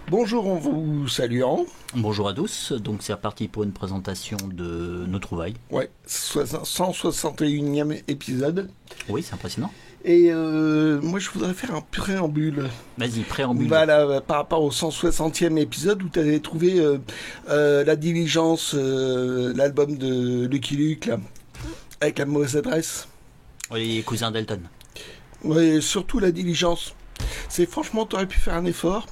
Bonjour en vous saluant. Bonjour à tous, donc c'est reparti pour une présentation de nos trouvailles. Ouais, 161e épisode. Oui, c'est impressionnant. Et moi je voudrais faire un préambule. Vas-y, préambule. Voilà, par rapport au 160e épisode où tu avais trouvé La Diligence, l'album de Lucky Luke, là, avec la mauvaise adresse. Les cousins d'Elton. Ouais, surtout La Diligence. C'est franchement, tu aurais pu faire un effort.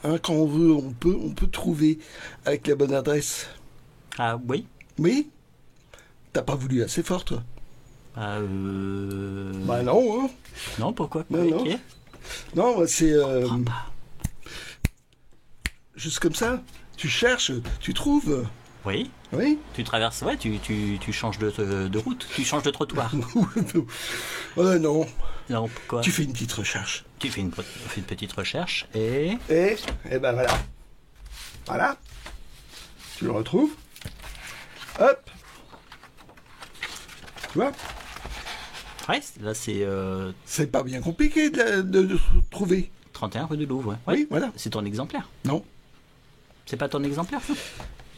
Hein, quand on veut, on peut trouver avec la bonne adresse. Ah oui. Oui. T'as pas voulu assez fort, toi. Bah non, hein. Non, pourquoi pas? Non, Okay. Non, c'est juste comme ça. Tu cherches, tu trouves. Oui. Oui. Tu traverses, ouais, tu changes de route, tu changes de trottoir. Non. Non, pourquoi? Tu fais une petite recherche. Tu fais une petite recherche et Et ben voilà. Voilà. Tu le retrouves. Hop. Tu vois? ouais, là c'est C'est pas bien compliqué de trouver. 31 rue du Louvre. Ouais. Oui, voilà. C'est ton exemplaire. Non. C'est pas ton exemplaire, ça?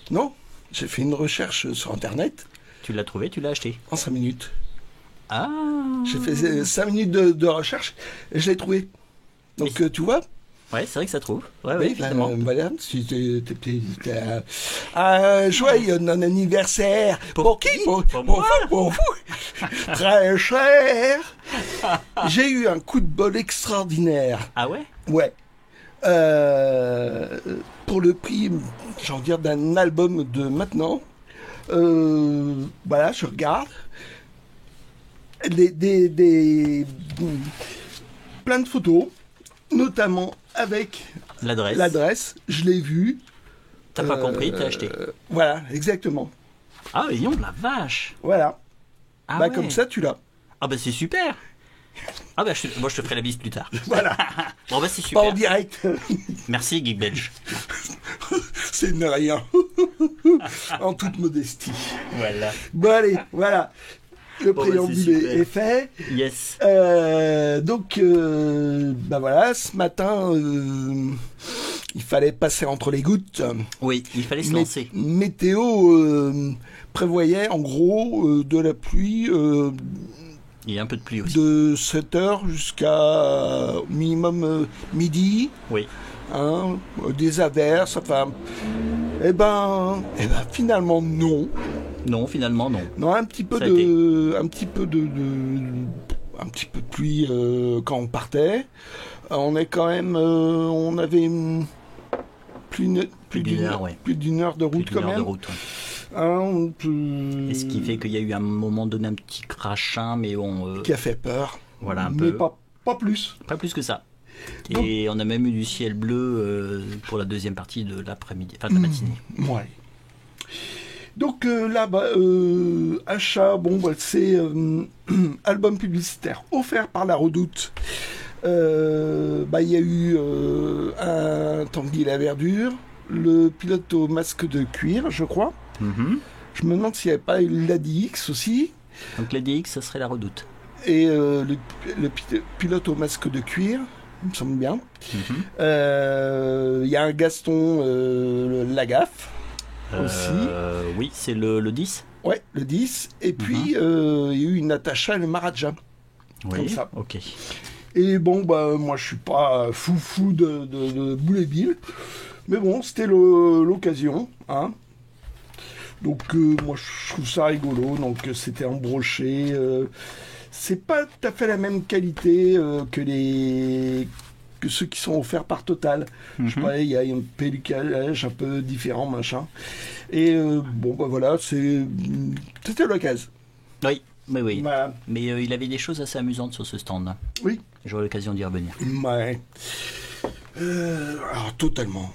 Non. J'ai fait une recherche sur Internet. Tu l'as trouvé, tu l'as acheté. En 5 minutes. Ah. J'ai fait 5 minutes de recherche et je l'ai trouvé. Donc tu vois. Ouais, c'est vrai que ça trouve. Ouais, Oui, évidemment. voilà, si t'es joyeux anniversaire. Pour qui? Pour moi. Pour vous. Très cher. J'ai eu un coup de bol extraordinaire. Ah ouais? Ouais. Pour le prix, j'ai envie de dire, d'un album de maintenant. Voilà, je regarde. Plein de photos, notamment avec l'adresse. Je l'ai vu. T'as pas compris, t'as acheté. Voilà, exactement. Ah, voyons, la vache. Voilà. Ah ouais. Comme ça, tu l'as. Ah bah c'est super. Ah bah moi je te ferai la bise plus tard. Voilà. Bon bah c'est super. Pas en direct. Merci Geek Belge. C'est ne rien. En toute modestie. Voilà. Bon allez, voilà. Le préambule est fait. Yes. Donc, voilà, ce matin, il fallait passer entre les gouttes. Oui, il fallait se lancer. Météo prévoyait en gros de la pluie. Il y a un peu de pluie aussi. De 7h jusqu'à minimum midi. Oui. Hein, des averses, enfin. Eh ben, finalement, non. Non, finalement, non. Non, un petit peu de pluie quand on partait. On est quand même, on avait plus d'une heure de route quand même. Hein, et ce qui fait qu'il y a eu à un moment donné un petit crachin, mais qui a fait peur. Voilà un mais peu. Pas plus. Pas plus que ça. Et donc, on a même eu du ciel bleu pour la deuxième partie de l'après-midi, enfin de la matinée. Ouais. Donc là, achat, c'est album publicitaire offert par La Redoute. Il y a eu un Tanguy la Verdure, le pilote au masque de cuir, je crois. Mm-hmm. Je me demande s'il n'y avait pas l'ADX aussi. Donc l'ADX, ça serait La Redoute. Et le pilote au masque de cuir, il me semble bien. Mm-hmm. Y a un Gaston Lagaffe. Aussi. Oui, c'est le 10. Ouais, le 10. Et puis, il y a eu une Natacha et le Maharaja. Oui, comme ça. ok. Et moi, je suis pas fou de Boulet Bill. Mais bon, c'était l'occasion. Hein. Donc, moi, je trouve ça rigolo. Donc, c'était embroché. C'est pas tout à fait la même qualité que ceux qui sont offerts par Total. Je sais pas, il y a un pellicage un peu différent, machin. Et voilà, c'était l'occasion. Oui. Voilà. Mais il avait des choses assez amusantes sur ce stand. Oui. J'aurai l'occasion d'y revenir. Ouais. Alors, totalement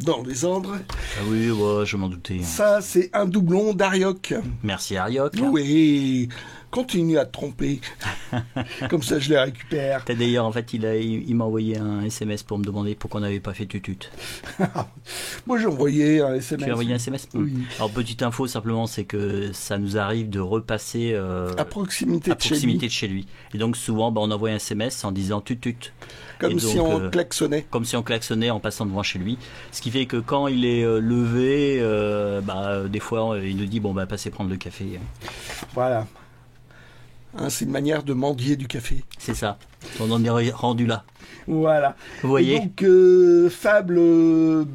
dans les ordres. Ah oui, ouais, je m'en doutais. Ça, c'est un doublon d'Arioc. Merci Arioc. Oui. continue à te tromper. Comme ça, je les récupère. D'ailleurs, en fait, il m'a envoyé un SMS pour me demander pourquoi on n'avait pas fait tutut. Moi, j'ai envoyé un SMS. Tu as envoyé un SMS? Oui. Alors, petite info, simplement, c'est que ça nous arrive de repasser à proximité, de chez lui. Et donc, souvent, on envoie un SMS en disant tutut. Comme si on klaxonnait. Comme si on klaxonnait en passant devant chez lui. Ce qui fait que quand il est levé, des fois, il nous dit, passez prendre le café. Voilà. Hein, c'est une manière de mendier du café. C'est ça. On en est rendu là. Voilà. Vous voyez. Et donc, Fable,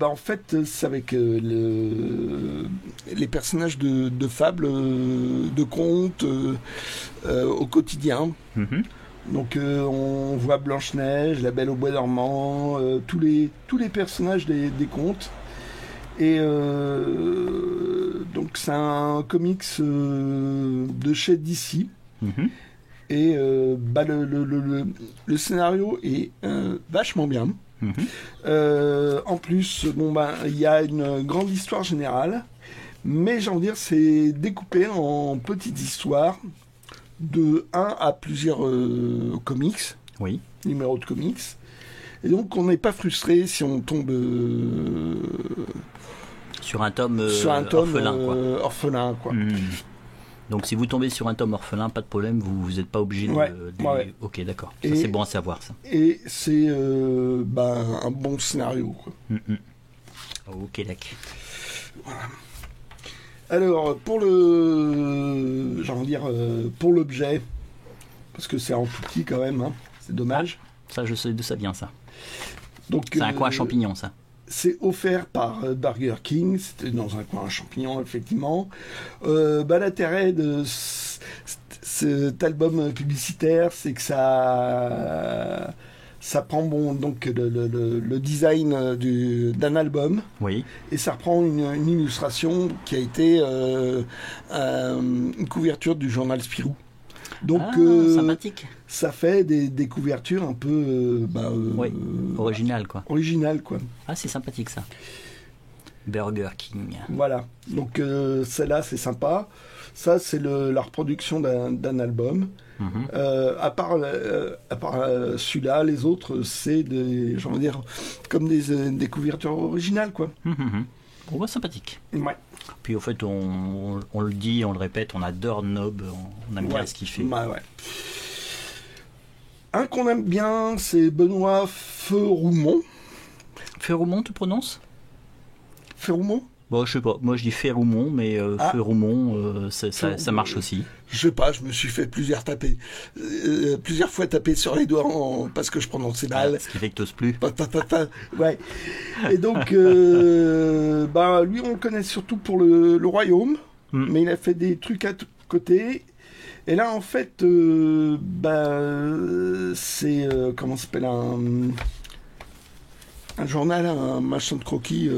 en fait, c'est avec les personnages de Fable, de contes, au quotidien. Mm-hmm. Donc, on voit Blanche-Neige, La Belle au Bois dormant, tous les personnages des contes. Et donc, c'est un comics de chez DC. Mm-hmm. Et le scénario est vachement bien. Mm-hmm. En plus, il y a une grande histoire générale, mais j'ai envie de dire, c'est découpé en petites histoires de 1 à plusieurs comics, oui. Numéros de comics. Et donc, on n'est pas frustré si on tombe sur un tome orphelin, quoi. Mm. Donc, si vous tombez sur un tome orphelin, pas de problème, vous n'êtes pas obligé de... Ouais. Ok, d'accord. Ça, c'est bon à savoir, ça. Et c'est un bon scénario, quoi. Mm-mm. Ok, d'accord. Voilà. Alors, pour l'objet, parce que c'est en tout petit quand même, hein, c'est dommage. Ça, je sais d'où ça vient, ça. Donc, c'est un coin à champignons, ça. C'est offert par Burger King, c'était dans un coin à champignons, effectivement. L'intérêt de cet album publicitaire, c'est que ça prend donc le design d'un album, oui. Et ça reprend une illustration qui a été une couverture du journal Spirou. Donc, sympathique. Ça fait des couvertures un peu originales, quoi. Originales, quoi. Ah, c'est sympathique, ça. Burger King. Voilà. Donc, celle-là, c'est sympa. Ça, c'est la reproduction d'un album. Mm-hmm. À part celui-là, les autres, c'est comme des couvertures originales, quoi. Mm-hmm. On voit sympathique. Ouais. Puis au fait, on le dit, on le répète, on adore Nob, on aime bien ce qu'il fait. Ouais. Un qu'on aime bien, c'est Benoît Feroumont. Feroumont, tu prononces? Feroumont? Bon, je sais pas. Moi, je dis Feroumont, mais Feroumont, ça marche aussi. Je sais pas, je me suis fait plusieurs fois taper sur les doigts parce que je prononçais mal. Ce qui fait que t'oses plus. Ouais. Et donc, lui, on le connaît surtout pour le Royaume, mais il a fait des trucs à côté. Et là, en fait, c'est comment ça s'appelle, un journal, un machin de croquis.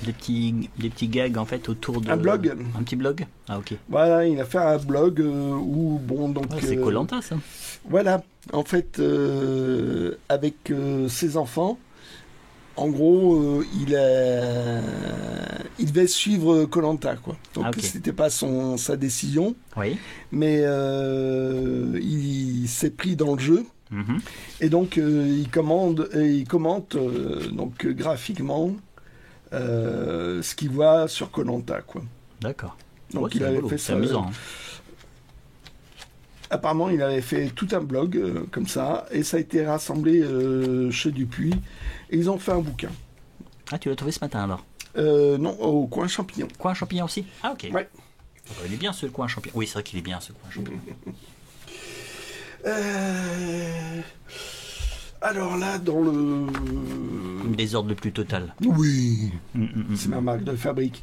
Des petits gags en fait autour de... Un blog. Un petit blog. Ah, ok. Voilà, il a fait un blog où, c'est Koh-Lanta, ça. Voilà, en fait, avec ses enfants, en gros, il devait suivre Koh-Lanta, quoi. Donc, c'était pas sa décision. Oui. Mais il s'est pris dans le jeu. Mm-hmm. Et donc, il commente donc graphiquement ce qu'il voit sur Koh-Lanta, quoi. D'accord. Donc il avait fait ça. C'est amusant. Apparemment, il avait fait tout un blog comme ça, et ça a été rassemblé chez Dupuis, et ils ont fait un bouquin. Ah, tu l'as trouvé ce matin alors? Non, au coin champignon. Coin champignon aussi? Ah, ok. Ouais. Il est bien ce coin champignon. Oui, c'est vrai qu'il est bien ce coin champignon. Alors là, dans le désordre le plus total. Oui, c'est ma marque de fabrique.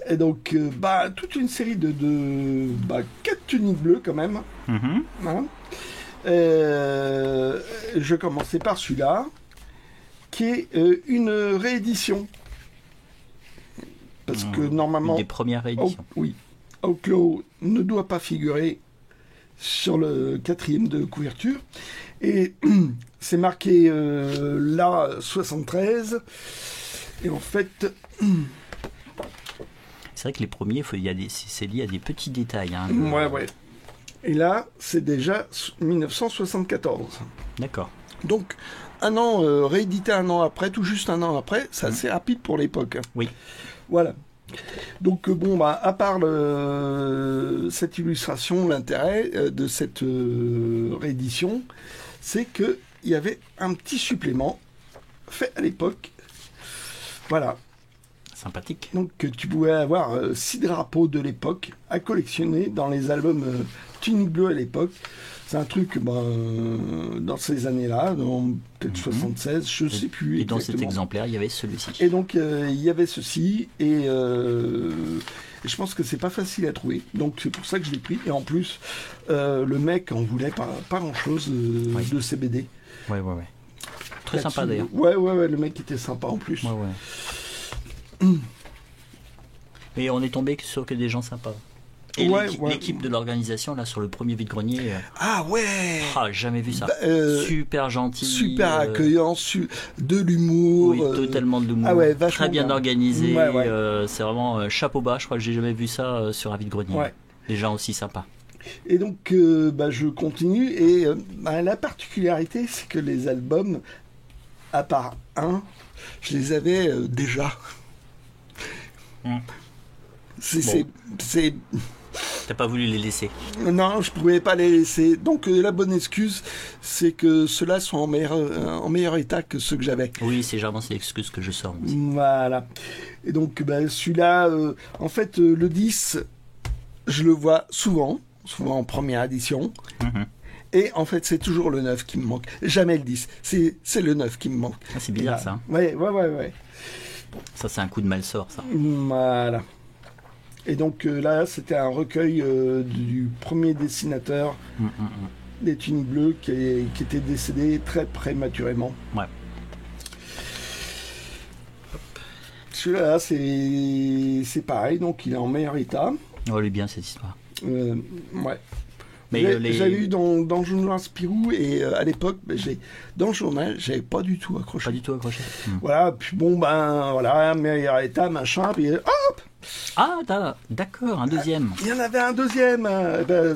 Et donc, toute une série de 4 tuniques bleues quand même. Mm-hmm. Hein. Je commençais par celui-là, qui est une réédition. Parce que normalement... Une des premières rééditions. Oui. Outlaw ne doit pas figurer sur le 4e de couverture. Et c'est marqué là 73. Et en fait... C'est vrai que les premiers, c'est lié à des petits détails. Hein, ouais. Et là, c'est déjà 1974. D'accord. Donc, un an, réédité un an après, tout juste un an après, c'est assez rapide pour l'époque. Oui. Voilà. Donc, bon, bah, à part cette illustration, l'intérêt de cette réédition, c'est qu'il y avait un petit supplément fait à l'époque. Voilà. Sympathique. Donc, tu pouvais avoir 6 drapeaux de l'époque à collectionner dans les albums Tunique Bleue à l'époque. C'est un truc dans ces années-là, dans peut-être 76, je ne sais plus. Et dans cet exactement. exemplaire, il y avait celui-ci. Et donc, il y avait ceci, et je pense que c'est pas facile à trouver. Donc, c'est pour ça que je l'ai pris. Et en plus, le mec en voulait pas grand-chose de ces BD. Ouais. Très sympa d'ailleurs. Ouais, le mec était sympa en plus. Ouais. Et on est tombé sur que des gens sympas. Et l'équipe de l'organisation, là, sur le premier vide-grenier. Ah ouais! Jamais vu ça. Super gentil. Super accueillant, de l'humour. Oui, totalement de l'humour. Ah ouais, vachement très bien organisé. Ouais. C'est vraiment chapeau bas. Je crois que j'ai jamais vu ça sur un vide-grenier. Ouais. Des gens aussi sympas. Et donc, je continue. Et la particularité, c'est que les albums, à part un, je les avais déjà. C'est T'as pas voulu les laisser? Non, je pouvais pas les laisser. Donc la bonne excuse, c'est que ceux-là sont en meilleur état que ceux que j'avais. Oui, c'est généralement c'est l'excuse que je sors aussi. Voilà. Et donc celui-là, en fait, le 10, je le vois souvent en première édition. Mm-hmm. Et en fait, c'est toujours le 9 qui me manque. Jamais le 10. C'est le 9 qui me manque. Ah, c'est bizarre ça. Ouais. Ça, c'est un coup de malsort, ça. Voilà. Et donc là, c'était un recueil du premier dessinateur des Tuniques Bleues qui était décédé très prématurément. Ouais. Celui-là, c'est pareil, donc il est en meilleur état. Oh, elle est bien cette histoire. Ouais. Mais J'avais eu dans le journal Spirou et à l'époque, dans le journal, j'avais pas du tout accroché. Pas du tout accroché. Voilà, puis bon, meilleur état, machin, puis hop! Ah, d'accord, un deuxième. Il y en avait un deuxième.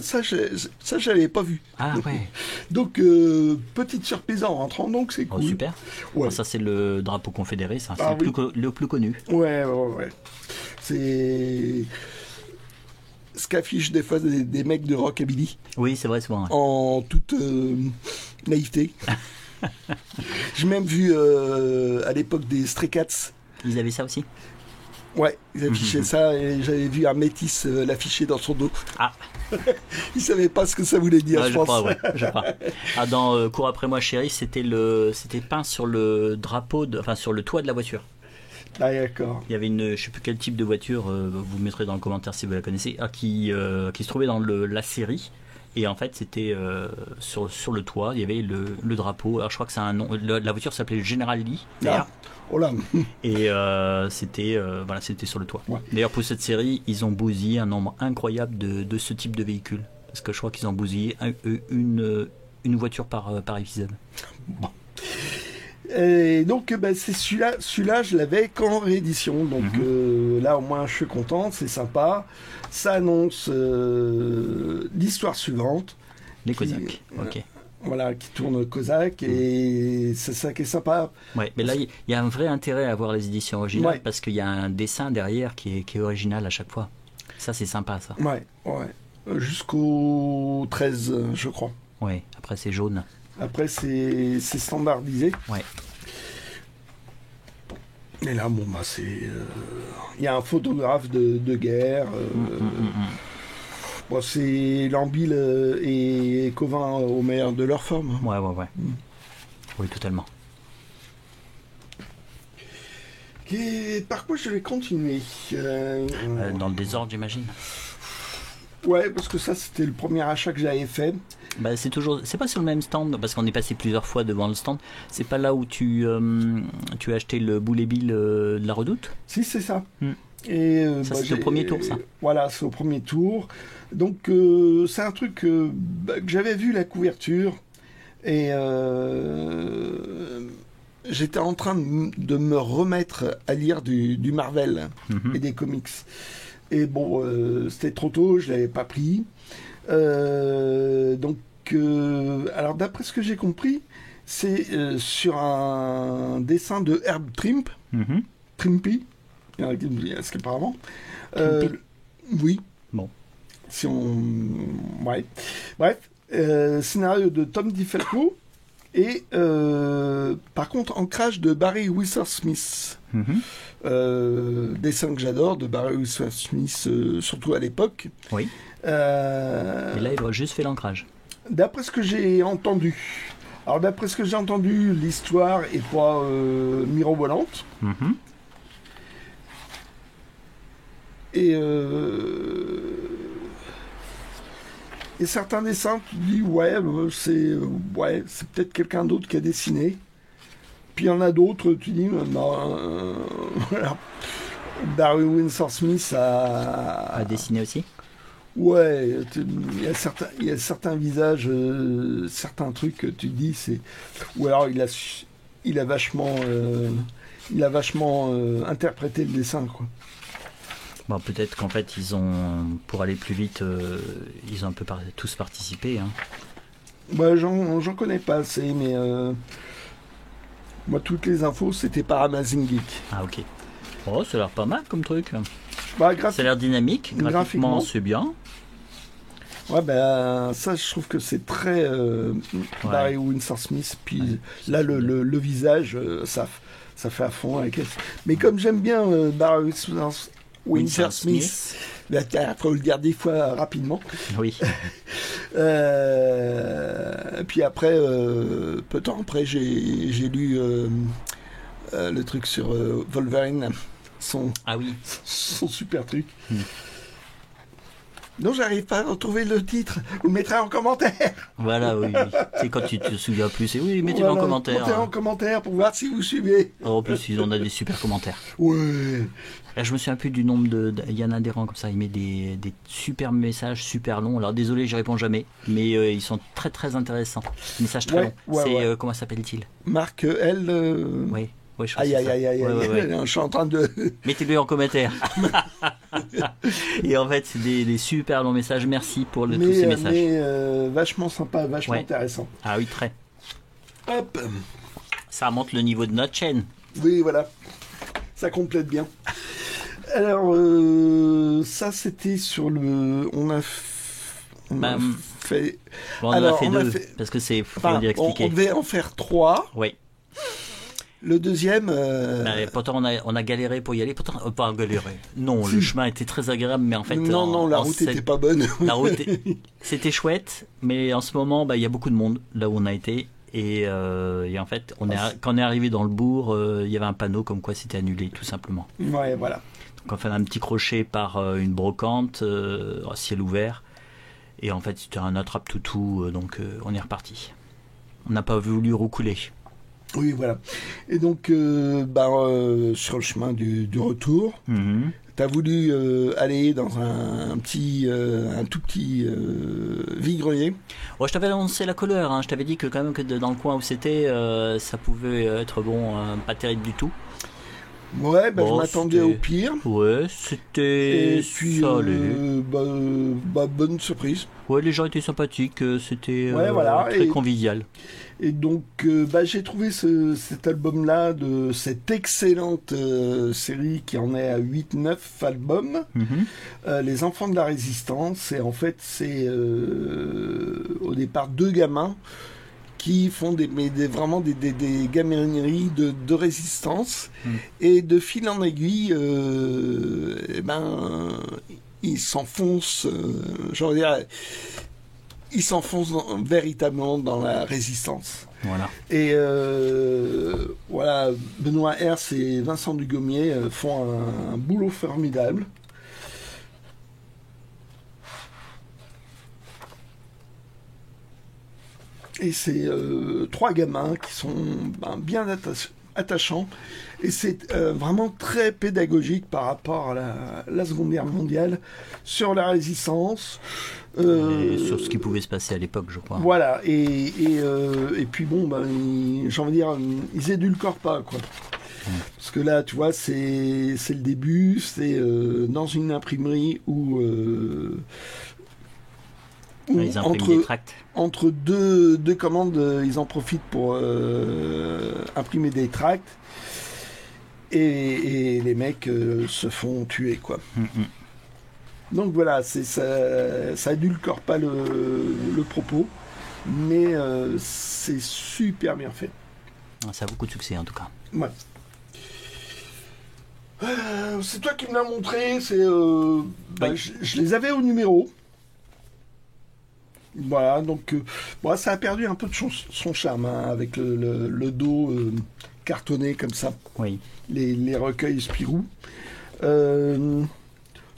Ça, j'avais pas vu. Ah ouais. Donc, petite surprise en rentrant, donc c'est cool. Oh, super. Ouais. Alors, ça, c'est le drapeau confédéré, ça. C'est oui. le plus connu. Ouais. C'est ce qu'affichent des fois des mecs de rockabilly. Oui, c'est vrai, souvent. Ouais. En toute naïveté. J'ai même vu à l'époque des Stray Cats. Ils avaient ça aussi? Ouais, ils affichaient ça et j'avais vu un métis l'afficher dans son dos. Ah. Il savait pas ce que ça voulait dire, je pense. Je crois. Ah, dans Cours après moi, chérie, c'était peint sur le drapeau, sur le toit de la voiture. Ah, d'accord. Il y avait je sais plus quel type de voiture, vous mettrez dans le commentaire si vous la connaissez, qui se trouvait dans la série. Et en fait, c'était sur le toit, il y avait le drapeau. Alors, je crois que c'est un nom. La voiture s'appelait General Lee. Oh là. Et c'était sur le toit. Ouais. D'ailleurs, pour cette série, ils ont bousillé un nombre incroyable de ce type de véhicule. Parce que je crois qu'ils ont bousillé une voiture par épisode. Bon. Et donc, c'est celui-là, je l'avais qu'en réédition. Donc là, au moins, je suis content, c'est sympa. Ça annonce l'histoire suivante. Les Cosaques, ok. Voilà, qui tourne Cosaque, et c'est ça qui est sympa. Ouais, mais là, il y a un vrai intérêt à voir les éditions originales, parce qu'il y a un dessin derrière qui est original à chaque fois. Ça, c'est sympa, ça. Ouais. Jusqu'au 13, je crois. Ouais, après, c'est jaune. Après, c'est standardisé. Ouais. Et là, c'est... Il y a un photographe de guerre. Bon, c'est Lambil et Covin au meilleur de leur forme. Ouais. Oui, totalement. Et par quoi je vais continuer dans le désordre, j'imagine. Ouais, parce que ça, c'était le premier achat que j'avais fait. C'est pas sur le même stand, parce qu'on est passé plusieurs fois devant le stand. C'est pas là où tu as acheté le Boulet Bill de la Redoute? Si, c'est ça. Et ça, c'est au premier tour, ça. Voilà, c'est au premier tour. Donc, c'est un truc que j'avais vu la couverture et j'étais en train de me remettre à lire du Marvel et des comics. Et bon, c'était trop tôt, je l'avais pas pris. Donc, alors d'après ce que j'ai compris, c'est sur un dessin de Herb Trimp, Trimpy, ce qu'apparemment. Oui. Bon. Si on. Ouais. Bref, scénario de Tom DeFalco et par contre ancrage de Barry Windsor Smith. Dessin que j'adore de Barry Windsor Smith, surtout à l'époque. Oui. Et là, il a juste fait l'ancrage. D'après ce que j'ai entendu. Alors d'après ce que j'ai entendu, l'histoire est pas mirobolante. Et certains dessins, tu dis c'est peut-être quelqu'un d'autre qui a dessiné. Puis il y en a d'autres, tu dis voilà. Barry Windsor Smith a dessiné aussi. Ouais, il y a certains visages, certains trucs que tu te dis c'est, ou alors il a vachement interprété le dessin, quoi. Bon, peut-être qu'en fait, pour aller plus vite, ils ont un peu tous participé. Hein. Bah, j'en connais pas assez, mais moi, toutes les infos, c'était par Amazing Geek. Ah, ok. Oh, ça a l'air pas mal comme truc. Bah, ça a l'air dynamique. Graphiquement, c'est bien. Ouais, ben ça, je trouve que c'est très Barry Windsor Smith. Puis là, le visage, ça fait à fond avec elle. Mais comme j'aime bien Barry Windsor Smith, il faut le dire des fois rapidement. Oui. Puis après, peu de temps après, j'ai lu le truc sur Wolverine, son super truc. Non, j'arrive pas à retrouver le titre. Vous le mettrez en commentaire. Voilà, oui. C'est quand tu te souviens plus. C'est oui, mettez-le en commentaire. Mettez en commentaire pour voir si vous suivez. En plus, on a des super commentaires. Ouais. Là, je me souviens plus du nombre il y en a des rangs comme ça. Il met des super messages super longs. Alors, désolé, je réponds jamais. Mais ils sont très, très intéressants. Messages très longs. C'est, comment s'appelle-t-il? Marc L. Oui. Ouais, aïe. Je suis en train de. Mettez-le en commentaire. Et en fait, c'est des super longs messages. Merci pour tous ces messages. Mais vachement sympa, vachement intéressant. Ah oui, très. Hop. Ça monte le niveau de notre chaîne. Oui, voilà. Ça complète bien. Alors, ça, c'était sur le. On a fait. Bon, on en a fait deux. Parce que c'est. Faut dire expliquer. On devait en faire 3. Oui. Le deuxième. Pourtant, on a galéré pour y aller. Pourtant, pas galéré. Non, le chemin était très agréable, mais en fait. Non, la route était pas bonne. La route, c'était chouette, mais en ce moment, il y a beaucoup de monde là où on a été. Et en fait, quand on est arrivé dans le bourg, il y avait un panneau comme quoi c'était annulé, tout simplement. Ouais, voilà. Donc, on fait un petit crochet par une brocante, à ciel ouvert. Et en fait, c'était un attrape-toutou, donc on est reparti. On n'a pas voulu roucouler. Oui, voilà. Et donc, sur le chemin du retour, tu as voulu aller dans un tout petit vide-grenier. Ouais, je t'avais annoncé la couleur. Hein. Je t'avais dit que quand même que dans le coin où c'était, ça pouvait être pas terrible du tout. Ouais, je m'attendais au pire. Ouais, c'était. Et puis, bonne surprise. Ouais, les gens étaient sympathiques, c'était voilà. très convivial. Et donc, j'ai trouvé cet album-là de cette excellente série qui en est à 8-9 albums, Les Enfants de la Résistance. Et en fait, c'est au départ 2 gamins qui font vraiment des gamineries de résistance. Et de fil en aiguille, ils s'enfoncent, ils s'enfoncent véritablement dans la résistance. Voilà. Et voilà, Benoît Herse et Vincent Dugommier font un boulot formidable. Et c'est 3 gamins qui sont bien attachants. Et c'est vraiment très pédagogique par rapport à la Seconde Guerre mondiale, sur la résistance. Et sur ce qui pouvait se passer à l'époque, je crois. Voilà, et puis j'ai envie de dire, ils édulcorent pas, quoi. Parce que là, tu vois, c'est le début, c'est dans une imprimerie où Ou Ils impriment des tracts. entre deux commandes, ils en profitent pour imprimer des tracts. Et les mecs se font tuer, quoi. Donc voilà, ça adulcore pas le propos, mais c'est super bien fait. Ça a beaucoup de succès en tout cas. Ouais. C'est toi qui me l'as montré, je les avais au numéro. Voilà, donc ça a perdu un peu de son charme, hein, avec le dos cartonné comme ça. Oui. Les recueils Spirou.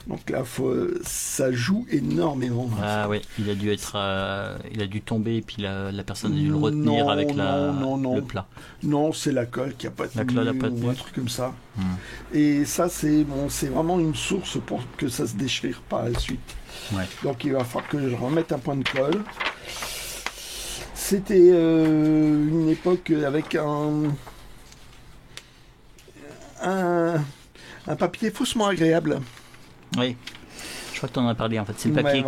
Donc là, ça joue énormément. Ah oui, il a dû tomber et puis la personne a dû le retenir avec le plat. Non, c'est la colle qui a pas tenu, ou un truc comme ça. Et ça, c'est vraiment une source pour que ça se déchire par la suite. Ouais. Donc il va falloir que je remette un point de colle. C'était une époque avec un papier faussement agréable. Oui, je crois que tu en as parlé en fait. C'est le papier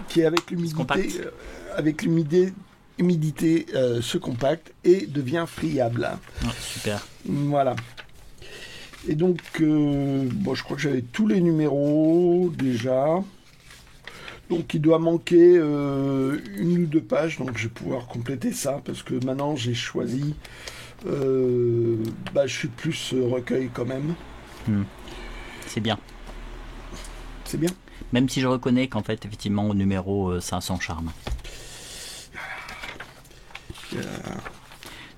qui avec l'humidité se compacte et devient friable. Ouais, super. Voilà. Et donc, je crois que j'avais tous les numéros déjà. Donc il doit manquer une ou deux pages, donc je vais pouvoir compléter ça, parce que maintenant j'ai choisi, je suis plus recueil quand même. C'est bien. C'est bien. Même si je reconnais qu'en fait, effectivement, au numéro, ça a son charme.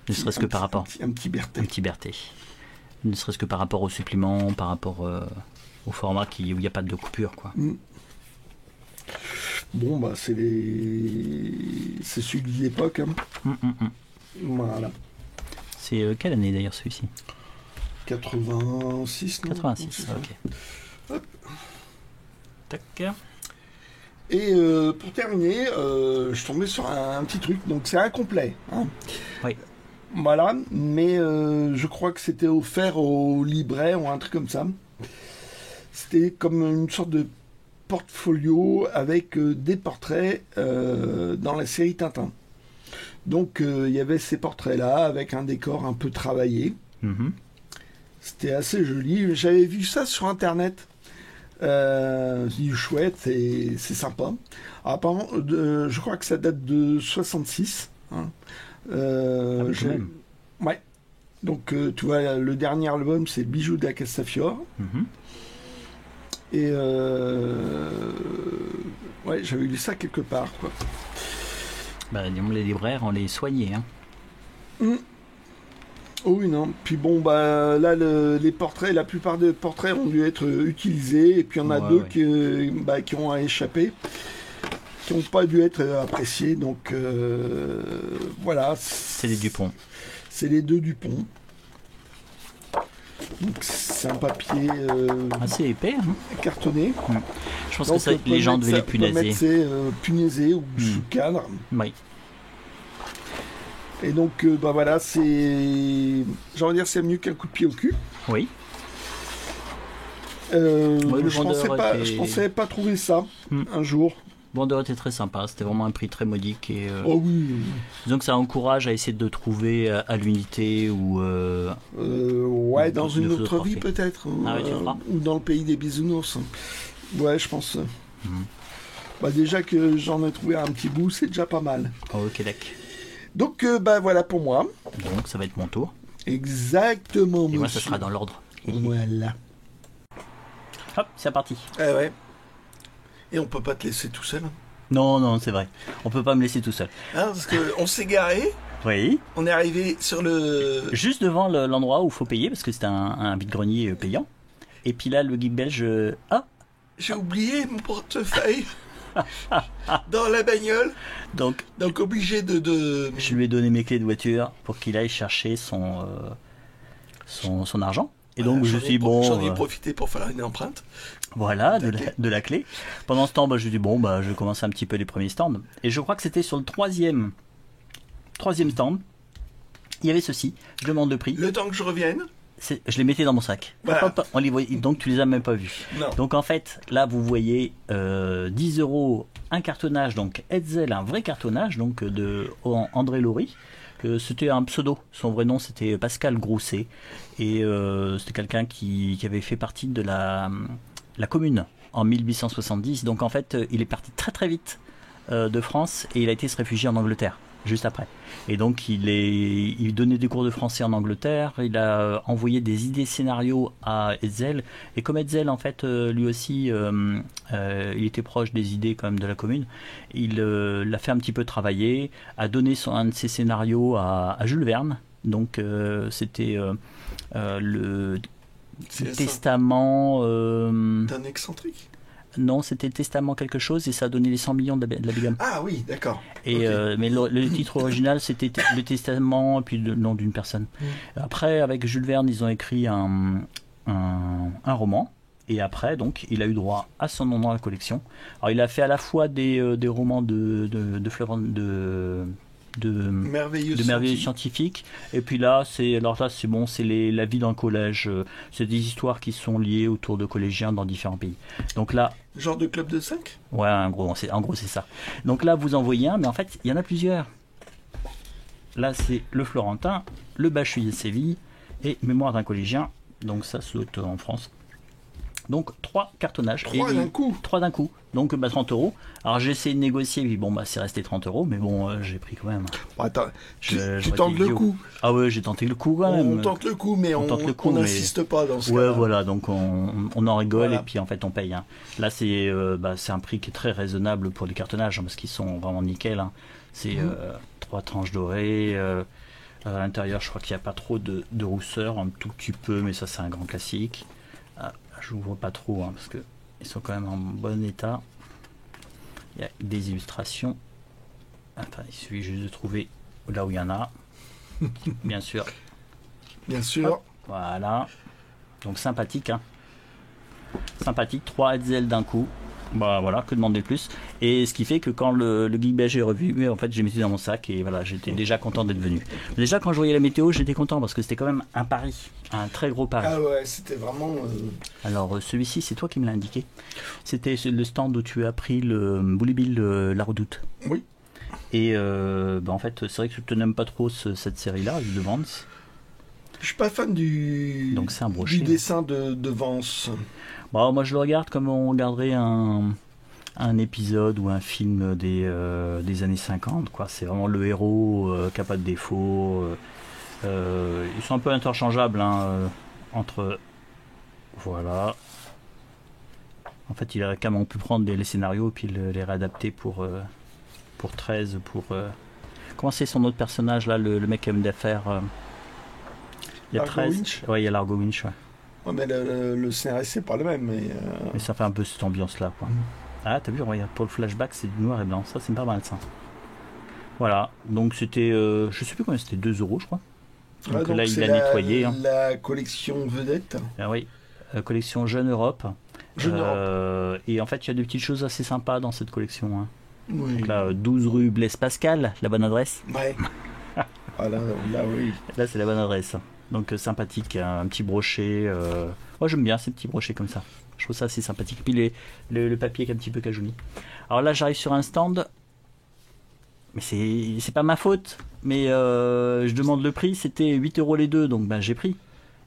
Ne serait-ce que par rapport... Un petit Berthet. Un petit Berthet. Ne serait-ce que par rapport au supplément, par rapport au format où il n'y a pas de coupure, quoi. Bon, c'est celui de l'époque. Hein. Voilà. C'est quelle année d'ailleurs celui-ci? 86, non? 86, ok. Hop. Tac. Et pour terminer, je tombais sur un petit truc, donc c'est incomplet. Hein. Oui. Voilà, mais je crois que c'était offert au libraire ou un truc comme ça. C'était comme une sorte de portfolio avec des portraits dans la série Tintin. Donc il y avait ces portraits-là avec un décor un peu travaillé. C'était assez joli. J'avais vu ça sur Internet. C'est chouette, c'est sympa. Apparemment, je crois que ça date de 66. Hein. Même. Ouais. Donc tu vois, le dernier album c'est Bijoux de la Castafiore. Et j'avais lu ça quelque part, quoi. Disons, les libraires, on les soignait, hein. Oh oui, non. Puis bon, là, les portraits, la plupart des portraits ont dû être utilisés, et puis il y en a deux qui ont échappé, qui n'ont pas dû être appréciés, donc voilà. C'est les Dupont. C'est les deux Dupont. Donc c'est un papier assez épais, hein. Cartonné. Je pense que les gens devaient les punaiser. Punaiser ou sous cadre. Oui. Et donc voilà, c'est, j'ai envie de dire, c'est mieux qu'un coup de pied au cul. Oui. Je pensais pas trouver ça un jour. Vendeur était très sympa, c'était vraiment un prix très modique et oh oui. Disons que ça encourage à essayer de trouver à l'unité ou dans une autre vie peut-être, ou dans le pays des bisounours. Ouais, je pense. Déjà que j'en ai trouvé un petit bout, c'est déjà pas mal. Oh, ok, d'accord. Donc voilà pour moi. Donc ça va être mon tour. Exactement. Et moi ça sera dans l'ordre. Voilà. Hop, c'est parti. Ouais. Et on peut pas te laisser tout seul. Non, c'est vrai. On peut pas me laisser tout seul. Parce qu'on s'est garé. Oui. On est arrivé sur le... Juste devant l'endroit où il faut payer, parce que c'est un vide-grenier payant. Et puis là, le guide belge... J'ai oublié mon portefeuille dans la bagnole. Donc obligé de... Je lui ai donné mes clés de voiture pour qu'il aille chercher son argent. Et donc je me suis dit, j'en ai profité pour faire une empreinte. Voilà, de la clé. Pendant ce temps, je me suis dit, je vais commencer un petit peu les premiers stands. Et je crois que c'était sur le troisième stand. Il y avait ceci, je demande le prix. Le temps que je revienne. Je les mettais dans mon sac. Voilà. Hop, on les voyait, donc tu les as même pas vus. Non. Donc en fait, là vous voyez 10 euros, un cartonnage, donc Hetzel, un vrai cartonnage, donc de André Laurie. C'était un pseudo. Son vrai nom c'était Pascal Grousset. Et c'était quelqu'un qui avait fait partie de la Commune en 1870. Donc en fait, il est parti très très vite de France et il a été se réfugier en Angleterre juste après. Et donc il donnait des cours de français en Angleterre, il a envoyé des idées scénarios à Hetzel, et comme Hetzel en fait lui aussi il était proche des idées quand même de la Commune, il l'a fait un petit peu travailler, a donné un de ses scénarios à Jules Verne, donc c'était le testament d'un excentrique. Non, c'était le testament quelque chose et ça a donné les 100 millions de la Bigame. Ah oui, d'accord. Et Okay. mais le titre original c'était le testament et puis le nom d'une personne. Après, avec Jules Verne, ils ont écrit un roman. Et après, donc, il a eu droit à son nom dans la collection. Alors, il a fait à la fois des romans de merveilleux scientifiques. Et puis là, c'est bon, c'est la vie d'un collège. C'est des histoires qui sont liées autour de collégiens dans différents pays. Donc là, genre de club de 5 ? Ouais, en gros, c'est ça. Donc là, vous en voyez un, mais en fait, il y en a plusieurs. Là, c'est le Florentin, le Bachelier de Séville et Mémoire d'un collégien. Donc ça, c'est en France. Donc 3 cartonnages. 3 d'un coup. 3 d'un coup. Donc 30 euros. Alors j'ai essayé de négocier, puis bon, c'est resté 30 euros, mais bon, j'ai pris quand même. Bon, attends, tu tentes le coup. Ah ouais, j'ai tenté le coup quand même. On tente le coup, mais on n'insiste pas dans ce cas. Ouais, voilà, donc on en rigole, voilà. Et puis en fait on paye. Hein. Là, c'est un prix qui est très raisonnable pour les cartonnages, hein, parce qu'ils sont vraiment nickel. Hein. C'est 3 tranches dorées. À l'intérieur, je crois qu'il n'y a pas trop de rousseur, un tout petit peu, mais ça c'est un grand classique. Je ne vois pas trop, hein, parce qu'ils sont quand même en bon état. Il y a des illustrations. Enfin, il suffit juste de trouver là où il y en a. Bien sûr. Bien sûr. Hop, voilà. Donc sympathique. Hein. Sympathique. 3 Hetzel d'un coup. Bah voilà, que demander de plus. Et ce qui fait que quand le Geek BG est revu, en fait, j'ai mis dans mon sac et voilà, j'étais déjà content d'être venu. Déjà, quand je voyais la météo, j'étais content parce que c'était quand même un pari, un très gros pari. Ah ouais, c'était vraiment. Alors, celui-ci, c'est toi qui me l'as indiqué. C'était le stand où tu as pris le Bully Bill La Redoute. Oui. Et en fait, c'est vrai que tu n'aimes pas trop cette série-là, de Vance. Je suis pas fan du dessin de Vance. Bon, moi je le regarde comme on regarderait un épisode ou un film des années 50, quoi. C'est vraiment le héros qui n'a pas de défaut. Ils sont un peu interchangeables entre. Voilà. En fait, il a carrément pu prendre les scénarios et puis les réadapter pour 13. Comment c'est son autre personnage là, le mec homme d'affaires il y a 13. Winch. Ouais, il y a Largo Winch, ouais. Ouais, mais le scénariste, c'est pas le même. Mais ça fait un peu cette ambiance-là, quoi. Ah, t'as vu, regarde, pour le flashback, c'est du noir et blanc. Ça, c'est pas mal, ça. Voilà. Donc, c'était, je sais plus combien, c'était 2 euros, je crois. Donc, là, il a nettoyé. La collection vedette. Ah oui, collection Jeune Europe. Europe. Et en fait, il y a des petites choses assez sympas dans cette collection. Hein. Oui. Donc là, 12 rue Blaise Pascal, la bonne adresse. Ouais. Voilà, là, oui. Là, c'est la bonne adresse. Donc sympathique, un petit brochet. Moi j'aime bien ces petits brochets comme ça. Je trouve ça assez sympathique. Et puis le papier qui est un petit peu cajouni. Alors là j'arrive sur un stand. Mais c'est pas ma faute. Mais je demande le prix. C'était 8 euros les deux. Donc j'ai pris.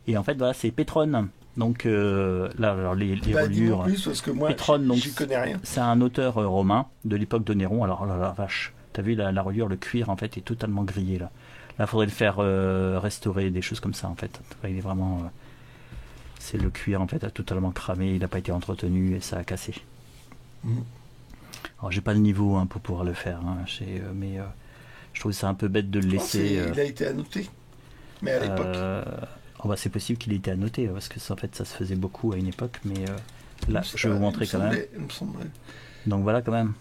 Et en fait voilà c'est Pétrone. Donc là alors les reliures. Plus parce que moi Pétrone, j'y connais rien. C'est un auteur romain de l'époque de Néron. Alors là la vache. T'as vu la reliure, le cuir en fait est totalement grillé là. Là, il faudrait le faire restaurer, des choses comme ça, en fait. Il est vraiment... c'est le cuir, en fait, a totalement cramé, il n'a pas été entretenu et ça a cassé. Alors, j'ai pas le niveau pour pouvoir le faire, hein, mais je trouve ça un peu bête de le laisser... Il a été annoté, mais à l'époque... c'est possible qu'il ait été annoté, parce que ça, en fait, ça se faisait beaucoup à une époque, mais là, je vais vous montrer quand même. Il me semblait. Donc, voilà, quand même.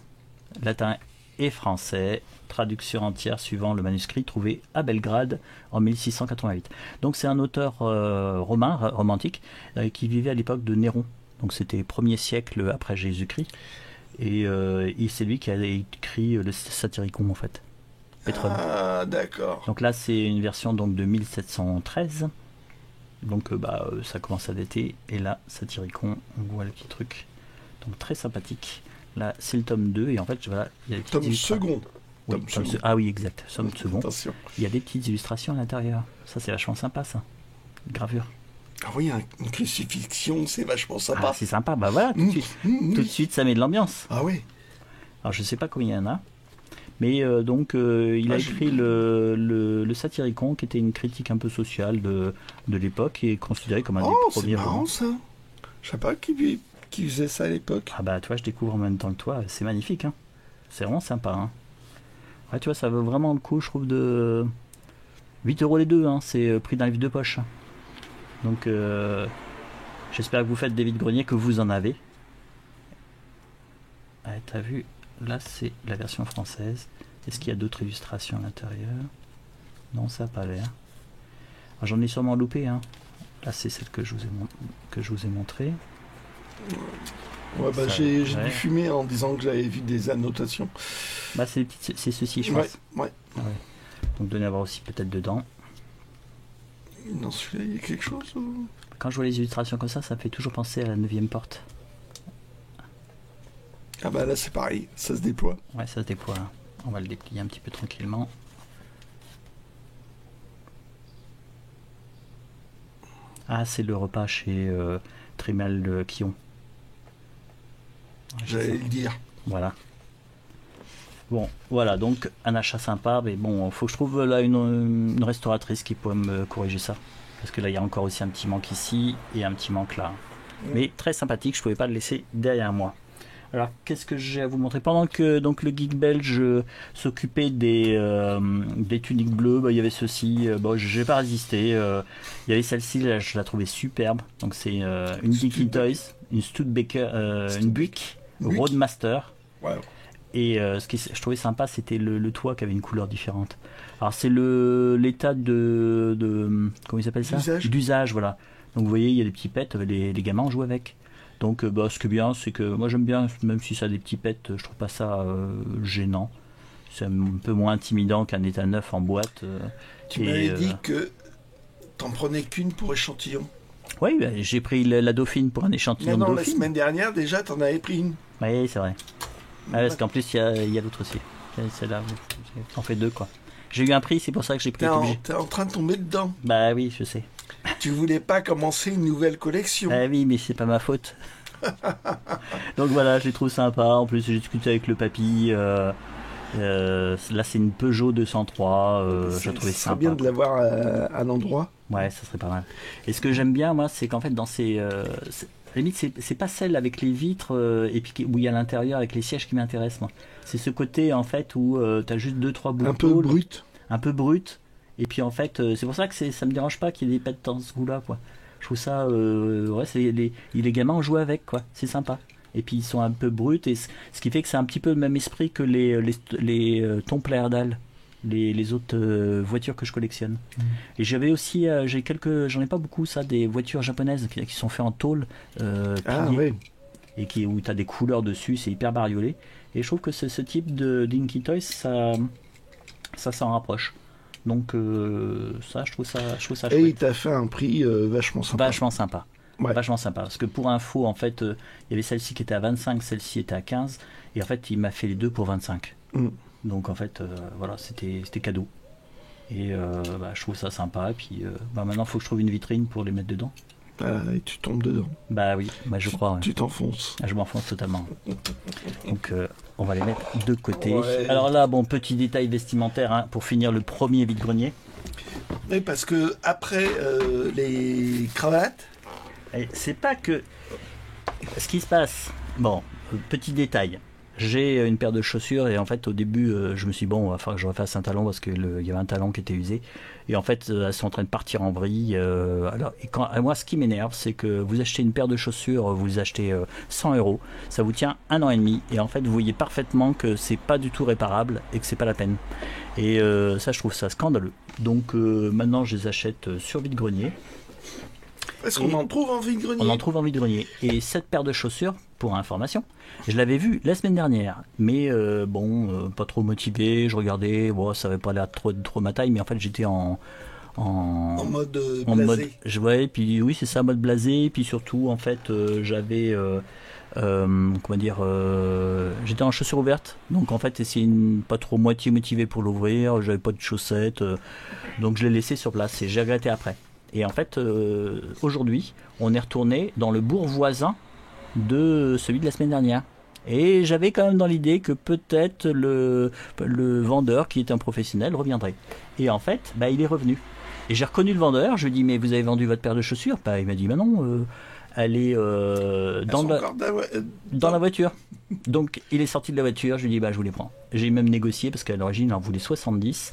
Latin et français, traduction entière suivant le manuscrit trouvé à Belgrade en 1688. Donc c'est un auteur romantique qui vivait à l'époque de Néron. Donc c'était 1er siècle après Jésus-Christ. Et c'est lui qui a écrit le Satyricon en fait. Pétrone. Ah d'accord. Donc là c'est une version donc de 1713. Donc ça commence à dater. Et là, Satyricon, on voit le petit truc. Donc très sympathique. Là, c'est le tome 2. Et en fait, voilà, il y a des petites Tome illustrations. second. Oui, ah oui, exact. Tome second. Attention. Il y a des petites illustrations à l'intérieur. Ça, c'est vachement sympa, ça. Une gravure. Ah oui, une crucifixion, c'est vachement sympa. Ah, c'est sympa. Bah voilà, tout de suite, ça met de l'ambiance. Ah oui. Alors, je sais pas combien il y en a. Mais il a écrit le Satyricon, qui était une critique un peu sociale de l'époque et considéré comme un des premiers romans. C'est marrant, ça. Je sais pas qui faisait ça à l'époque. Ah bah, tu vois, je découvre en même temps que toi. C'est magnifique, hein. C'est vraiment sympa, hein. Ouais, tu vois, ça vaut vraiment le coup, je trouve, de 8 € les deux, hein. C'est prix d'un livre de poche. Donc, j'espère que vous faites des vides-greniers, que vous en avez. Ouais, t'as vu, là, c'est la version française. Est-ce qu'il y a d'autres illustrations à l'intérieur? Non, ça n'a pas l'air. J'en ai sûrement loupé, hein. Là, c'est celle que je vous ai montrée. Ouais, bah, j'ai dû fumer en disant que j'avais vu des annotations. Bah, c'est ceci, je pense. Ouais. Ouais. Donc, donner à voir aussi peut-être dedans. Dans celui-là, il y a quelque chose ou... Quand je vois les illustrations comme ça me fait toujours penser à la 9e porte. Ah bah là, c'est pareil, ça se déploie. Ouais, ça se déploie. On va le déplier un petit peu tranquillement. Ah, c'est le repas chez Trémal Quillon. J'allais le dire. Voilà. Bon, voilà, donc un achat sympa, mais bon, faut que je trouve là une restauratrice qui pourrait me corriger ça. Parce que là, il y a encore aussi un petit manque ici et un petit manque là. Mais très sympathique, je pouvais pas le laisser derrière moi. Alors, qu'est-ce que j'ai à vous montrer? Pendant que donc, le geek belge s'occupait des tuniques bleues, il y avait ceci. Bon, je n'ai pas résisté. Il y avait celle-ci, là, je la trouvais superbe. Donc, c'est une Geeky Toys, une Studebaker, une Buick Roadmaster. Wow. Et ce que je trouvais sympa, c'était le toit qui avait une couleur différente. Alors, c'est l'état de comment il s'appelle ça? D'usage, voilà. Donc, vous voyez, il y a des petits pets, les gamins jouent avec. Donc, ce qui est bien, c'est que moi j'aime bien, même si ça a des petits pets, je trouve pas ça gênant. C'est un peu moins intimidant qu'un état neuf en boîte. Tu m'avais dit que t'en prenais qu'une pour échantillon. Oui, bah, j'ai pris la Dauphine pour un échantillon de Dauphine. La semaine dernière, déjà, t'en avais pris une. Oui, c'est vrai. Ah, parce qu'en plus, il y a l'autre aussi. Celle-là, on fait deux, quoi. J'ai eu un prix, c'est pour ça que j'ai pris. T'es en train de tomber dedans. Bah oui, je sais. Tu voulais pas commencer une nouvelle collection. Ah oui, mais c'est pas ma faute. Donc voilà, je les trouve sympa. En plus, j'ai discuté avec le papy. Là, c'est une Peugeot 203. Je la trouvais sympa. Ça serait bien de l'avoir à l'endroit. Ouais, ça serait pas mal. Et ce que j'aime bien, moi, c'est qu'en fait, dans ces. Limite, c'est pas celle avec les vitres et puis où il y a l'intérieur avec les sièges qui m'intéresse, moi. C'est ce côté, en fait, où t'as juste 2-3 bouts de tôle. Un peu brut. Et puis, en fait, c'est pour ça que ça me dérange pas qu'il y ait des pets dans ce goût-là, quoi. Je trouve ça, les gamins ont joué avec, quoi. C'est sympa. Et puis ils sont un peu bruts, et ce qui fait que c'est un petit peu le même esprit que les Templar Heyerdahl, les autres voitures que je collectionne. Et j'avais aussi, j'en ai pas beaucoup, ça, des voitures japonaises qui sont faites en tôle, oui. Et où tu as des couleurs dessus, c'est hyper bariolé. Et je trouve que ce type de Dinky Toys, ça s'en rapproche. Donc ça, je trouve ça chouette. Et il t'a fait un prix vachement sympa. Vachement sympa. Ouais. Vachement sympa. Parce que pour info, en fait, il y avait celle-ci qui était à 25, celle-ci était à 15. Et en fait, il m'a fait les deux pour 25. Donc en fait, voilà, c'était cadeau. Et je trouve ça sympa. Et puis maintenant, il faut que je trouve une vitrine pour les mettre dedans. Et tu tombes dedans. Bah oui, je crois. Ouais. Tu t'enfonces. Je m'enfonce totalement. Donc on va les mettre de côté. Ouais. Alors là, bon, petit détail vestimentaire, hein, pour finir le premier vide-grenier. Oui, parce que après les cravates. Et c'est pas que ce qui se passe. Bon, petit détail. J'ai une paire de chaussures et en fait au début je me suis dit bon, il va falloir que je refasse un talon parce que il y avait un talon qui était usé et en fait elles sont en train de partir en vrille. Moi ce qui m'énerve c'est que vous achetez une paire de chaussures, vous les achetez 100 €, ça vous tient 1 an et demi et en fait vous voyez parfaitement que c'est pas du tout réparable et que c'est pas la peine. Et ça je trouve ça scandaleux. Donc maintenant je les achète sur vide-grenier. Est-ce qu'on en trouve en vide-grenier? On en trouve en vide-grenier. Et cette paire de chaussures, pour information, je l'avais vue la semaine dernière. Mais pas trop motivé. Je regardais, ça n'avait pas l'air trop ma taille. Mais en fait, j'étais en En mode en mode, blasé. ouais, puis oui, c'est ça, mode blasé. Puis surtout, en fait, j'avais, comment dire, j'étais en chaussures ouvertes. Donc en fait, c'est pas trop moitié motivé pour l'ouvrir. J'avais pas de chaussettes, donc je l'ai laissé sur place et j'ai regretté après. Et en fait, aujourd'hui, on est retourné dans le bourg voisin de celui de la semaine dernière. Et j'avais quand même dans l'idée que peut-être le vendeur, qui est un professionnel, reviendrait. Et en fait, bah, il est revenu. Et j'ai reconnu le vendeur, je lui ai dit, mais vous avez vendu votre paire de chaussures? Bah, il m'a dit, bah non, elle est dans la voiture. Donc il est sorti de la voiture, je lui ai dit, bah, je vous les prends. J'ai même négocié, parce qu'à l'origine, il en voulait 70.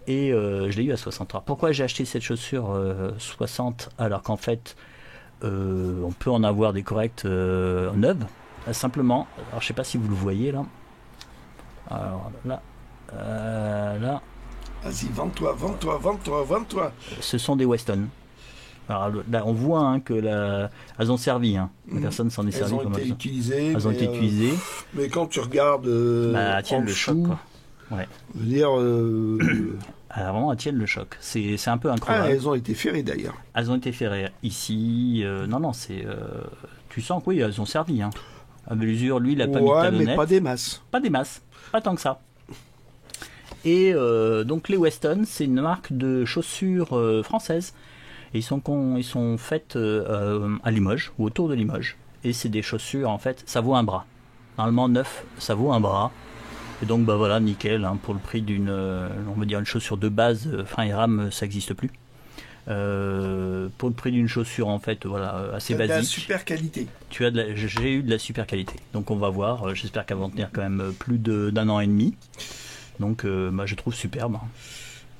Et je l'ai eu à 63. Pourquoi j'ai acheté cette chaussure 60 alors qu'en fait, on peut en avoir des correctes neuves? Simplement, alors je sais pas si vous le voyez là. Alors là, là, Vas-y, vente-toi. ce sont des Weston. Alors là, on voit hein, que elles ont servi. Hein. Personne s'en est Elles servi ont comme été ça. utilisées. Elles ont été utilisées. Mais quand tu regardes Bah, elles tiennent en le dessous, choc. Quoi. Ouais. je veux dire, Alors, vraiment, elles tiennent le choc. C'est un peu incroyable. elles ont été ferrées d'ailleurs. Elles ont été ferrées ici. Non, c'est. Tu sens que oui, elles ont servi. Hein. À l'usure, lui, il a pas mis de Ouais, talonnette. mais pas des masses. Pas des masses, pas tant que ça. Et donc les Weston, c'est une marque de chaussures françaises. Et ils sont faites à Limoges, ou autour de Limoges. Et c'est des chaussures, en fait, ça vaut un bras. Normalement, neuf, ça vaut un bras. Et donc, bah voilà, nickel, hein, pour le prix d'une, on va dire une chaussure de base, frein et rame, ça n'existe plus. Pour le prix d'une chaussure, en fait, voilà, assez C'est de la basique. super qualité. J'ai eu de la super qualité. Donc on va voir. J'espère qu'elles vont tenir quand même plus d'un an et demi. Donc bah, je trouve superbe.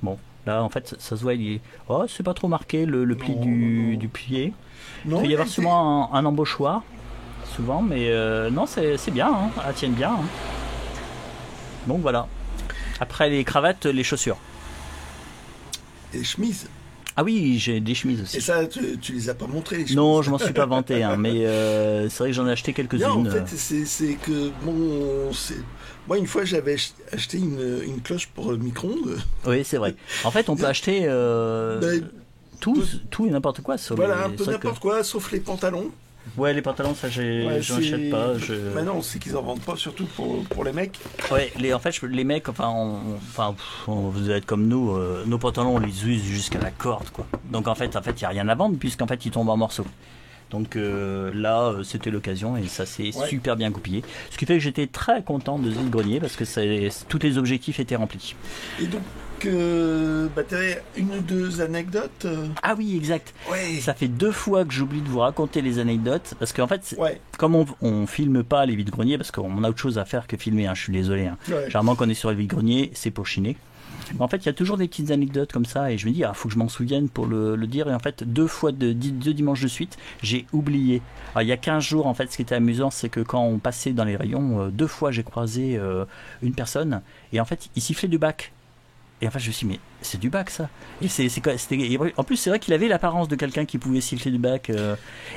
Bon, là en fait ça se voit. Oh, c'est pas trop marqué le pli du pied. Non, Il peut y avoir mais souvent un embauchoir, souvent, mais non, c'est bien. Hein. Elles tiennent bien. Hein. Donc voilà. Après les cravates, les chaussures. les chemises. Ah oui, j'ai des chemises aussi. Et ça, tu les as pas montrées, les chemises. Non, je m'en suis pas vanté, hein, mais c'est vrai que j'en ai acheté quelques-unes. Non, en fait, c'est que, bon, moi, une fois, j'avais acheté une cloche pour le micro-ondes. Oui, c'est vrai. En fait, on peut acheter Ben, tout et n'importe quoi. Sauf voilà, un peu sauf n'importe quoi, sauf les pantalons. Ouais, les pantalons, ça, Ouais, j'en achète pas. Mais non, c'est qu'ils en vendent pas, surtout pour les mecs. Ouais, en fait, les mecs, vous allez être comme nous, nos pantalons, on les use jusqu'à la corde, quoi. Donc, en fait, il n'y a rien à vendre, puisqu'en fait, ils tombent en morceaux. Donc là, c'était l'occasion et ça s'est super bien goupillé. Ce qui fait que j'étais très content de ce vide-grenier parce que tous les objectifs étaient remplis. Et donc, bah, t'avais une ou deux anecdotes Ah oui, exact. Ouais. Ça fait 2 fois que j'oublie de vous raconter les anecdotes parce qu'en fait, Ouais. comme on filme pas les vide-greniers parce qu'on a autre chose à faire que filmer, hein, je suis désolé. Hein. Ouais. Généralement, quand on est sur les vide-greniers, c'est pour chiner. Mais en fait, il y a toujours des petites anecdotes comme ça et je me dis, faut que je m'en souvienne pour le dire. Et en fait, 2 dimanches de suite, j'ai oublié. Alors, il y a 15 jours, en fait, ce qui était amusant, c'est que quand on passait dans les rayons, 2 fois, j'ai croisé une personne et en fait, il sifflait du bac. Et en fait, je me suis dit, mais c'est du bac, ça. Et en plus, c'est vrai qu'il avait l'apparence de quelqu'un qui pouvait siffler du bac.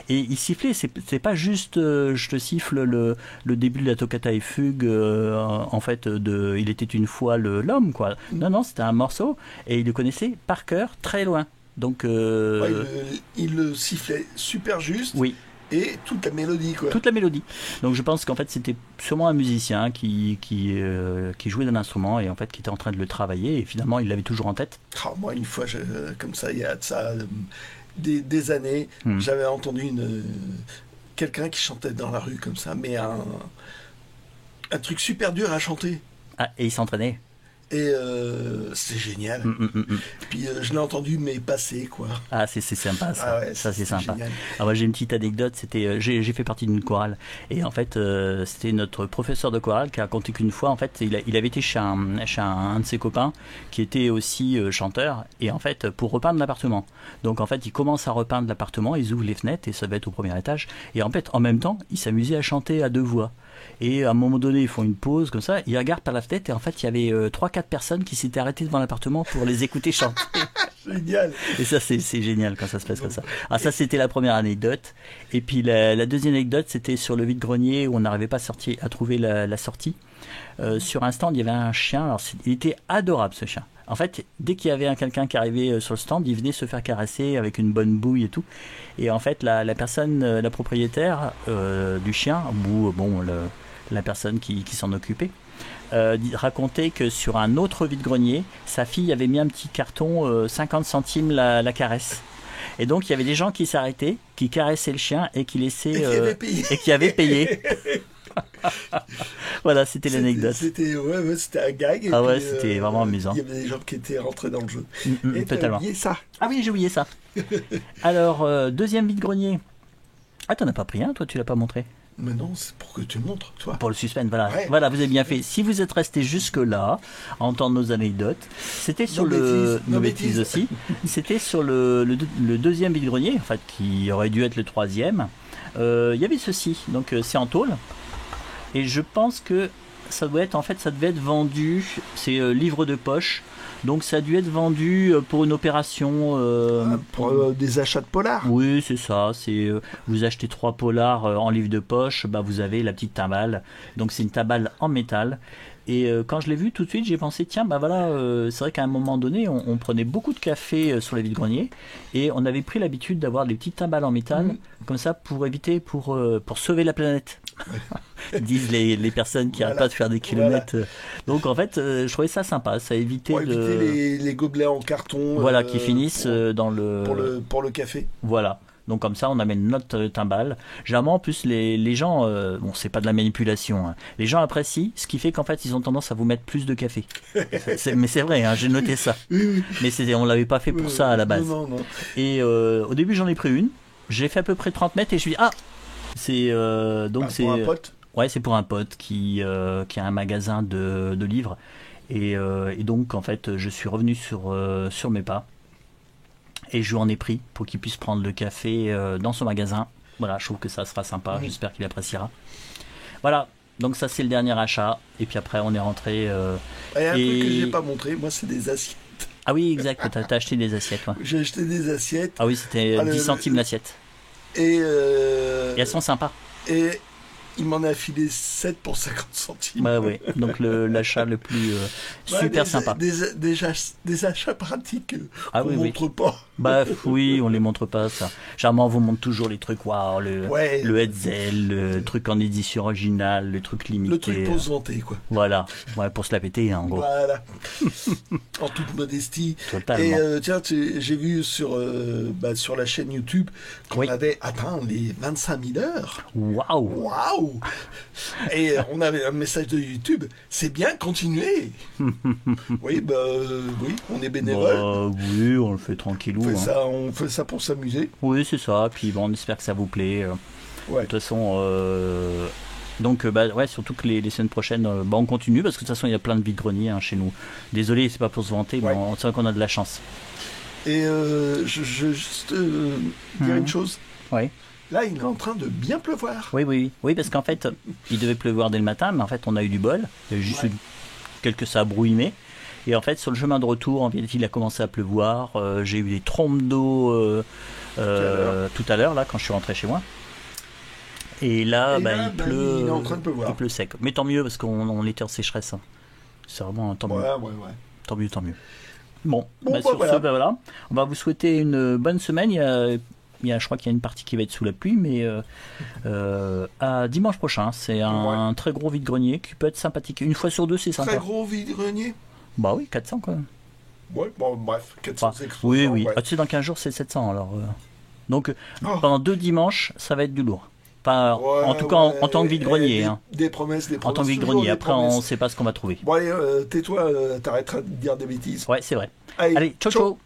Et il sifflait, c'est pas juste je te siffle le début de la toccata et fugue, en fait, Il était une fois l'homme, quoi. Non, c'était un morceau. Et il le connaissait par cœur, très loin. Donc. Il le sifflait super juste. Oui. Et toute la mélodie, quoi. Toute la mélodie. Donc je pense qu'en fait c'était sûrement un musicien qui jouait d'un instrument et en fait qui était en train de le travailler et finalement il l'avait toujours en tête. Oh, moi, une fois, comme ça, il y a de ça des années, j'avais entendu quelqu'un qui chantait dans la rue comme ça, mais un truc super dur à chanter. Ah, et il s'entraînait. Et c'est génial. Puis je l'ai entendu, mais passer, quoi. Ah, c'est sympa, ça. Ah ouais, ça, c'est sympa. génial. Alors, moi, j'ai une petite anecdote. C'était, j'ai fait partie d'une chorale. Et en fait, c'était notre professeur de chorale qui a raconté qu'une fois, en fait, il avait été chez un de ses copains qui était aussi chanteur. Et en fait, pour repeindre l'appartement. Donc, en fait, il commence à repeindre l'appartement. Ils ouvrent les fenêtres et ça va être au premier étage. Et en fait, en même temps, il s'amusait à chanter à 2 voix. Et à un moment donné, ils font une pause comme ça, ils regardent par la fenêtre et en fait, il y avait 3-4 personnes qui s'étaient arrêtées devant l'appartement pour les écouter chanter. Génial. Et ça, c'est génial quand ça se passe comme ça. Ah, ça, c'était la première anecdote. Et puis la deuxième anecdote, c'était sur le vide-grenier où on n'arrivait pas à trouver la sortie. sur un stand, il y avait un chien. Alors, il était adorable, ce chien. En fait, dès qu'il y avait quelqu'un qui arrivait sur le stand, il venait se faire caresser avec une bonne bouille et tout. Et en fait, la personne, la propriétaire du chien, ou bon, la personne qui s'en occupait, racontait que sur un autre vide-grenier, sa fille avait mis un petit carton 50 centimes la caresse. Et donc il y avait des gens qui s'arrêtaient, qui caressaient le chien et qui laissaient et qui avaient payé. Voilà, c'était l'anecdote. C'était un gag. Et ah ouais, puis, c'était vraiment amusant. Il y avait des gens qui étaient rentrés dans le jeu. Et totalement. T'as oublié ça. Ah oui, j'ai oublié ça. Alors, deuxième vide-grenier. Ah, t'en as pas pris un, toi, tu l'as pas montré? Mais non, c'est pour que tu le montres, toi. Pour le suspense, voilà. Ouais. Voilà, vous avez bien fait. Si vous êtes resté jusque-là, à entendre nos anecdotes, c'était sur nos bêtises aussi. C'était sur le deuxième vide-grenier, en fait, qui aurait dû être le troisième. Il y avait ceci, donc c'est en tôle. Et je pense que ça devait être vendu, c'est livre de poche. Donc ça a dû être vendu pour une opération... pour des achats de polars. Oui, c'est ça. Vous achetez 3 polars en livre de poche, bah, vous avez la petite timbale. Donc c'est une timbale en métal. Et quand je l'ai vu tout de suite, j'ai pensé, tiens, bah voilà, c'est vrai qu'à un moment donné, on prenait beaucoup de café sur les vide-greniers. Et on avait pris l'habitude d'avoir des petites timbales en métal, comme ça, pour sauver la planète. Disent les personnes qui n'arrêtent pas de faire des kilomètres. Donc en fait, je trouvais ça sympa. Ça évitait les gobelets en carton. Voilà, qui finissent dans le... Pour le café. Voilà. Donc comme ça, on amène notre timbale. Généralement, en plus, les gens... bon, c'est pas de la manipulation. Hein. Les gens apprécient, ce qui fait qu'en fait, ils ont tendance à vous mettre plus de café. Mais c'est vrai, hein, j'ai noté ça. Oui. Mais on l'avait pas fait pour ça à la base. Non. Et au début, j'en ai pris une. J'ai fait à peu près 30 mètres et je me suis dit, ah, c'est... donc c'est... Pour un pote. Ouais, c'est pour un pote qui a un magasin de livres. Et donc, en fait, je suis revenu sur mes pas. Et je lui en ai pris pour qu'il puisse prendre le café dans son magasin. Voilà, je trouve que ça sera sympa. J'espère qu'il appréciera. Voilà, donc ça, c'est le dernier achat. Et puis après, on est rentré... Et un truc que j'ai pas montré, moi, c'est des assiettes. Ah oui, exact, t'as acheté des assiettes. Ouais. J'ai acheté des assiettes. Ah oui, c'était 10 centimes l'assiette. Et elles sont sympas. Et il m'en a filé 7 pour 50 centimes. Bah oui, donc l'achat le plus super sympa. Des achats pratiques qu'on montre pas. Bah oui, on les montre pas ça. Généralement, on vous montre toujours les trucs, waouh, le Hetzel, le truc en édition originale, le truc limité. Le truc pour se vanter, quoi. Voilà, ouais, pour se la péter, hein, en gros. Voilà. En toute modestie. Totalement. Et tiens, j'ai vu sur la chaîne YouTube qu'on avait atteint les 25 000 heures. Waouh. Et on avait un message de YouTube, c'est bien, continuez. Oui, on est bénévole. Bah, oui, on le fait tranquillou. On fait ça pour s'amuser. Oui, c'est ça. Puis bon, on espère que ça vous plaît. De toute façon, donc surtout que les semaines prochaines, on continue parce que de toute façon, il y a plein de vide-greniers chez nous. Désolé, c'est pas pour se vanter, mais c'est vrai qu'on a de la chance. Et je juste dire une chose. Oui. Là, il est en train de bien pleuvoir. Oui, parce qu'en fait, il devait pleuvoir dès le matin, mais en fait, on a eu du bol. Il y a juste quelques sabrouillements. Et en fait, sur le chemin de retour, en fait, il a commencé à pleuvoir. J'ai eu des trompes d'eau tout à l'heure, là, quand je suis rentré chez moi. Et là, il pleut. Il est en train de pleuvoir. Il pleut sec. Mais tant mieux, parce qu'on était en sécheresse. Hein. C'est vraiment tant mieux. Ouais. Tant mieux. Bon, voilà. On va vous souhaiter une bonne semaine. Je crois qu'il y a une partie qui va être sous la pluie, mais à dimanche prochain, c'est un très gros vide-grenier qui peut être sympathique. Une fois sur deux, c'est sympa. Très gros vide-grenier. Bah oui, 400 quand même. Ouais, bon, bref, 400, c'est oui. Ouais. Ah, tu sais, dans 15 jours, c'est 700. Alors, donc, pendant 2 dimanches, ça va être du lourd. Enfin, en tout cas, en tant que vide-grenier. Des promesses. En tant que vide-grenier. Après, on ne sait pas ce qu'on va trouver. Bon, allez, tais-toi, t'arrêteras de dire des bêtises. Ouais, c'est vrai. Allez, ciao.